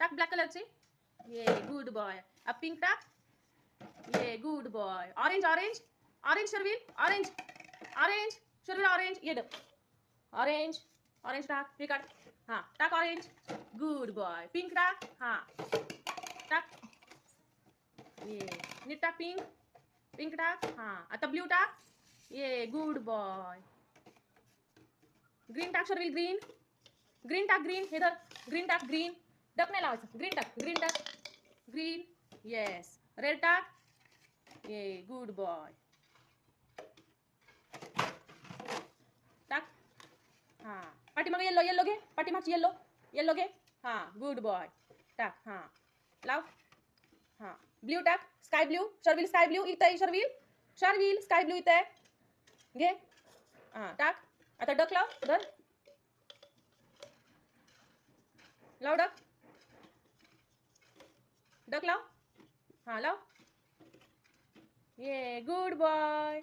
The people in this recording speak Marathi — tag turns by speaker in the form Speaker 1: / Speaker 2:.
Speaker 1: टाक ब्लॅक कलरचे. ये गुड बॉय. अब पिंक टाक. ये good boy. Orange orange orange Sharvil. Orange orange Sharvil. Orange. ये दे ऑरेंज. ऑरेंज टाक. हे काढ. हां टाक ऑरेंज. Good boy. पिंक टाक. हां टाक. ये नीट टाक पिंक. पिंक टाक. हां आता ब्ल्यू टाक. ये गुड बॉय. ग्रीन टाक शर्विल. ग्रीन. ग्रीन टाक. ग्रीन. हे धर. ग्रीन टाक. ग्रीन. डक नाही लावायचं. ग्रीन टाक. ग्रीन टाक. ग्रीन. येस. रेड टाक. ये गुड बॉय. टाक. हां पाठीमागे येल्लो. येल्लो घे. पाठीमागची येल्लो. येल्लो घे. हां गुड बॉय. टाक. हां लाव. हां ब्ल्यू टाक. Sky blue. Sharvil sky blue. इथं आहे शर्विल. शर्विल स्काय ब्ल्यू इथं आहे. घे. हां टाक. आता डक लाव. धर. लाव डक. डक लाव. हां लाव. ये गुड बॉय.